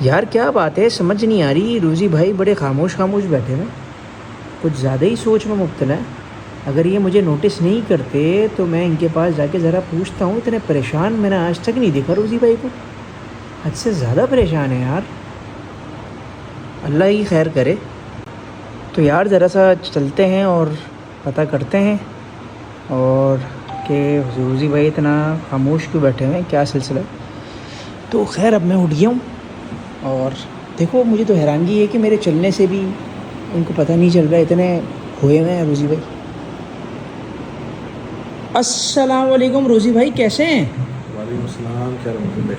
یار کیا بات ہے، سمجھ نہیں آ رہی. روزی بھائی بڑے خاموش خاموش بیٹھے ہیں، کچھ زیادہ ہی سوچ میں مبتلا ہے. اگر یہ مجھے نوٹس نہیں کرتے تو میں ان کے پاس جا کے ذرا پوچھتا ہوں. اتنے پریشان میں نے آج تک نہیں دیکھا روزی بھائی کو، حد سے زیادہ پریشان ہے یار. اللہ ہی خیر کرے. تو یار ذرا سا چلتے ہیں اور پتہ کرتے ہیں اور کہ روزی بھائی اتنا خاموش کیوں بیٹھے ہوئے ہیں، کیا سلسلہ ہے. تو خیر اب میں اٹھ گیا ہوں اور دیکھو مجھے تو حیرانگی ہے کہ میرے چلنے سے بھی ان کو پتہ نہیں چل رہا ہے، اتنے ہوئے ہوئے ہیں روزی بھائی. السلام علیکم روزی بھائی، کیسے ہیں؟ وعلیکم السلام. کیا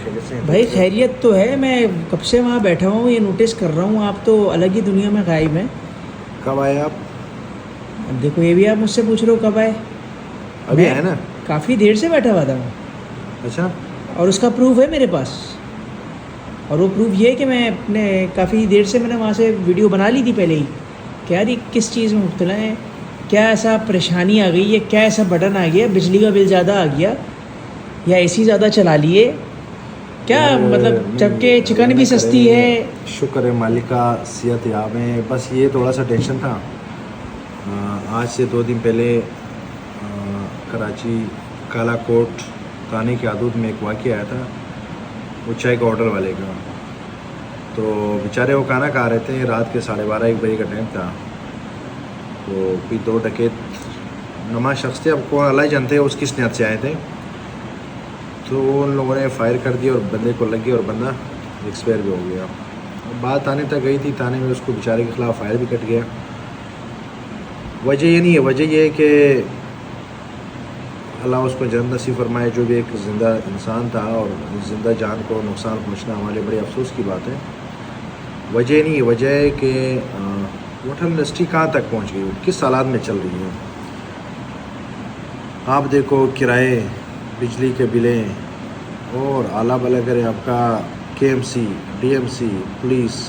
کیسے ہیں بھائی خیریت تو ہے. میں کب سے وہاں بیٹھا ہوں، یہ نوٹس کر رہا ہوں آپ تو الگ ہی دنیا میں غائب ہیں. کب آئے آپ؟ اب دیکھو یہ بھی آپ مجھ سے پوچھ رہے ہو کب آئے. ابھی میں آئے نا. کافی دیر سے بیٹھا ہوا تھا اچھا. اور اس کا پروف ہے میرے پاس. اور وہ پروف یہ ہے کہ میں اپنے کافی دیر سے میں نے وہاں سے ویڈیو بنا لی تھی پہلے ہی کہ یار یہ کس چیز میں مبتلا ہے، کیا ایسا پریشانی آ گئی ہے، کیا ایسا بٹن آ گیا، بجلی کا بل زیادہ آ گیا یا اے سی زیادہ چلا لیے، کیا مطلب جبکہ چکن بھی سستی ہے. شکر ہے مالک کا، صحت یاب ہے. بس یہ تھوڑا سا ٹینشن تھا. آج سے 2 دن پہلے کراچی کالا کوٹ تانے کی حدود میں ایک واقعہ آیا تھا، وہ چائے کا ہوٹل والے کا. تو بیچارے وہ کھانا کھا رہے تھے، رات کے 12:30-1 بجے کا ٹائم تھا. تو پھر 2 ڈکیت نماز شخص تھے، اب کون اللہ جانتے ہیں اس کس نیت سے آئے تھے. تو ان لوگوں نے فائر کر دیا اور بندے کو لگ گیا اور بندہ ایکسپائر بھی ہو گیا. بات تانے تک گئی تھی، تانے میں اس کو بیچارے کے خلاف فائر بھی کٹ گیا. وجہ یہ نہیں ہے، وجہ یہ ہے کہ اللہ اس کو جنت نصیب فرمائے. جو بھی ایک زندہ انسان تھا اور زندہ جان کو نقصان پہنچنا ہمارے بڑے افسوس کی بات ہے. وجہ نہیں ہے، وجہ ہے کہ ہوٹل انڈسٹری کہاں تک پہنچ گئی، کس حالات میں چل رہی ہے. آپ دیکھو کرائے، بجلی کے بلیں اور اعلیٰ بلا کرے آپ کا KMC DMC police.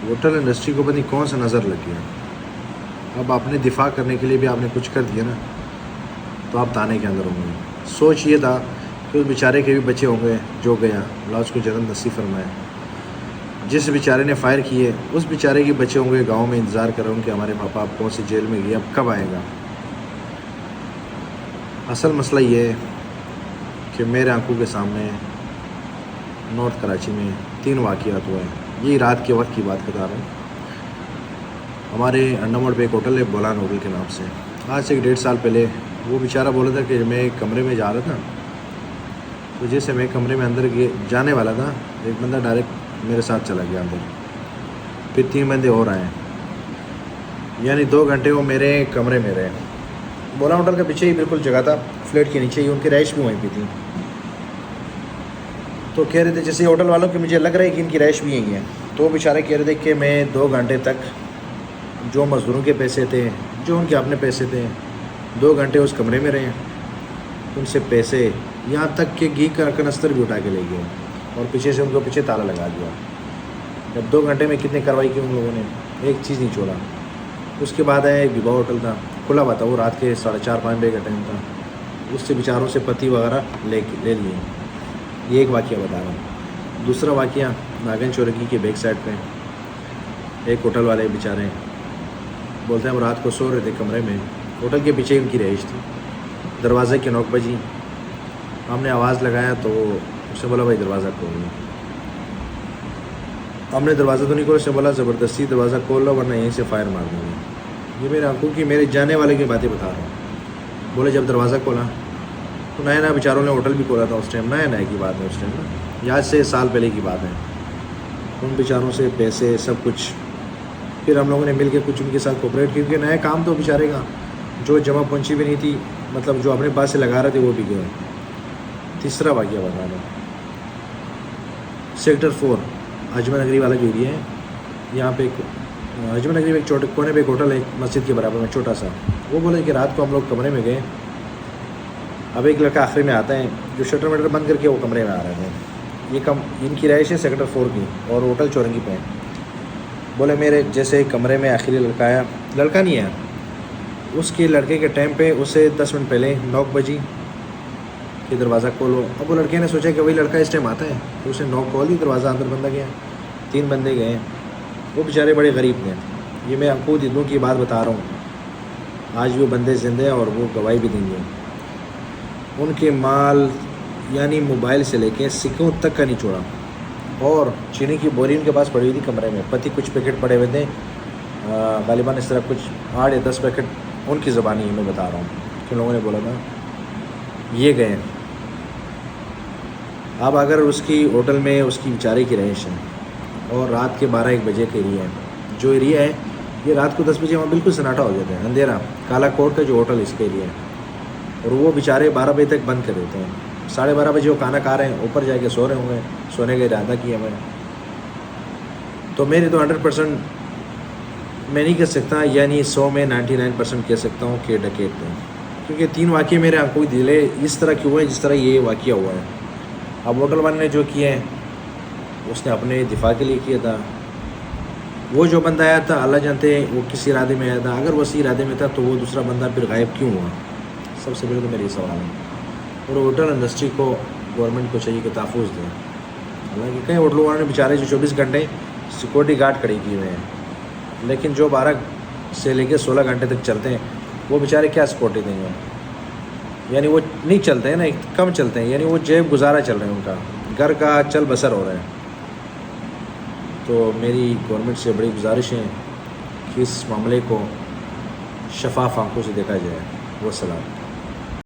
Hotel industry کو پتہ نہیں کون سا نظر لگ گیا. اب اپنے دفاع کرنے کے لیے بھی آپ نے کچھ کر دیا نا تو آپ تانے کے اندر ہوں گے. سوچ یہ تھا کہ اس بیچارے کے بھی بچے ہوں گے جو گیا، اللہ اس کو جنت نصیب فرمائے. جس بیچارے نے فائر کیے اس بیچارے کے بچے ہوں گے گاؤں میں انتظار کر رہے ہوں کہ ہمارے پاپا اب کون سے جیل میں گئے، اب کب آئے گا. اصل مسئلہ یہ ہے کہ میرے آنکھوں کے سامنے نارتھ کراچی میں 3 واقعات ہوئے ہیں. یہی رات کے وقت کی بات بتا رہا ہوں. ہمارے انڈا موڑ پہ ایک ہوٹل ہے بولان ہوٹل کے نام سے. آج سے 1.5 سال پہلے وہ بیچارہ بولا تھا کہ میں ایک کمرے میں جا رہا تھا، تو جیسے میں کمرے میں اندر جانے والا تھا ایک بندہ ڈائریکٹ میرے ساتھ چلا گیا اندر. پھر 3 بندے اور آئے، یعنی 2 گھنٹے وہ میرے کمرے میں رہے. بولا ہوٹل کے پیچھے ہی بالکل جگہ تھا، فلیٹ کے نیچے ہی ان کی رہائش بھی وہیں پہ تھی. تو کہہ رہے تھے جیسے ہوٹل والوں کے مجھے لگ رہا ہے کہ ان کی رہائش بھی یہیں ہے. تو وہ بیچارے کہہ رہے تھے کہ میں 2 گھنٹے تک جو مزدوروں کے پیسے تھے، جو ان کے اپنے پیسے تھے، 2 گھنٹے اس کمرے میں رہے. ان سے پیسے یہاں تک کہ گھی کا کنستر بھی اٹھا کے لے گئے اور پیچھے سے ان کو پیچھے تالا لگا دیا. جب 2 گھنٹے میں کتنے کارروائی کی ان لوگوں نے، ایک چیز نہیں چھوڑا. اس کے بعد آیا ایک ویبا ہوٹل تھا، کھلا ہوا تھا، وہ رات کے 4:30-5 بجے کا ٹائم تھا. اس سے بیچاروں سے پتی وغیرہ لے لیے. یہ ایک واقعہ بتا رہا ہوں. دوسرا واقعہ ناگن چورکی کے بیک سائڈ پہ ایک ہوٹل والے بیچارے بولتے ہیں ہم رات کو سو رہے تھے کمرے میں، ہوٹل کے پیچھے ان کی رہائش تھی. دروازے کی نوک بجی، ہم نے آواز لگایا تو اس سے بولا بھائی دروازہ کھول لو. ہم نے دروازہ تو نہیں کھولا، اس نے بولا زبردستی دروازہ کھول لو ورنہ یہیں سے فائر مار دوں گا. یہ میرے آنکھوں کی، میرے جانے والے کی باتیں بتا رہا ہوں. بولے جب دروازہ کھولا تو نیا بیچاروں نے ہوٹل بھی کھولا تھا اس ٹائم، نیا کی بات ہے اس ٹائم نا، آج سے 1 سال پہلے کی بات ہے. ان بیچاروں سے پیسے سب کچھ، پھر ہم لوگوں نے مل کے کچھ ان کے ساتھ کوپریٹ کی کیونکہ نیا کام تو بیچارے کا جو جمع پونچی بھی نہیں تھی، مطلب جو اپنے پاس سے لگا رہے تھے وہ بھی گئے. تیسرا واقعہ بتا رہا ہوں. سیکٹر 4 اجمیر نگری والا جو ایریا ہے، یہاں پہ اجمیر نگری میں ایک چھوٹے کونے پہ ایک ہوٹل ہے مسجد کے برابر میں چھوٹا سا. وہ بولے کہ رات کو ہم لوگ کمرے میں گئے. اب ایک لڑکا آخری میں آتا ہے جو شٹر میٹر بند کر کے وہ کمرے میں آ رہے تھے. یہ ان کی رہائش ہے سیکٹر 4 کی اور ہوٹل چورنگی پہ. بولے میرے جیسے کمرے میں آخری لڑکا آیا، لڑکا نہیں ہے، اس کے لڑکے کے ٹائم پہ اسے 10 منٹ پہلے نوک بجی کہ دروازہ کھولو. اب وہ لڑکے نے سوچا کہ وہی لڑکا اس ٹائم آتا ہے, تو اس نے نوک کھول دی, دروازہ اندر بندہ گیا. 3 بندے گئے. وہ بیچارے بڑے غریب تھے. یہ میں آپ کو دنوں کی بات بتا رہا ہوں, آج بھی وہ بندے زندے ہیں اور وہ گواہی بھی دیں گے. ان کے مال یعنی موبائل سے لے کے سکوں تک کا نہیں چھوڑا. اور چینی کی بوری ان کے پاس پڑی ہوئی تھی کمرے میں, پتی کچھ پیکٹ پڑے ہوئے تھے, غالباً اس طرح کچھ 8 یا 10 پیکٹ. ان کی زبانی میں بتا رہا ہوں کہ لوگوں نے بولا تھا یہ گئے. اب اگر اس کی ہوٹل میں اس کی بیچارے کی رہائش ہے اور رات کے 12-1 بجے کے ایریا ہے, جو ایریا ہے یہ رات کو 10 بجے وہاں بالکل سناٹا ہو جاتا ہے, اندھیرا. کالا کوٹ کا جو ہوٹل اس کے ایریا ہے, اور وہ بیچارے 12 بجے تک بند کر دیتے ہیں. 12:30 بجے وہ کھانا کھا رہے ہیں, اوپر جا کے سو رہے ہوں گے, سونے کا ارادہ کیا میں نے. تو میری تو 100% میں نہیں کہہ سکتا, یعنی 100 میں 99% کہہ سکتا ہوں کہ ڈکیت ہیں, کیونکہ 3 واقعے میرے آنکھوں کو دلے اس طرح کیوں ہوئے جس طرح یہ واقعہ ہوا ہے. اب ہوٹل والے نے جو کیا ہے اس نے اپنے دفاع کے لیے کیا تھا. وہ جو بندہ آیا تھا اللہ جانتے ہیں وہ کس ارادے میں آیا تھا. اگر وہ اسی ارادے میں تھا تو وہ دوسرا بندہ پھر غائب کیوں ہوا؟ سب سے پہلے تو میرا یہ سوال ہے. اور ہوٹل انڈسٹری کو گورنمنٹ کو چاہیے کہ تحفظ دیں. حالانکہ کئی ہوٹلوں والوں نے بیچارے جو 24 گھنٹے سیکورٹی گارڈ کھڑی کیے ہوئے ہیں, لیکن جو 12 سے لے کے 16 گھنٹے تک چلتے ہیں وہ بیچارے کیا سیکورٹی دیں گے؟ یعنی وہ نہیں چلتے ہیں نا, کم چلتے ہیں, یعنی وہ جیب گزارا چل رہے ہیں, ان کا گھر کا چل بسر ہو رہا ہے. تو میری گورنمنٹ سے بڑی گزارش ہے کہ اس معاملے کو شفاف آنکھوں سے دیکھا جائے. والسلام.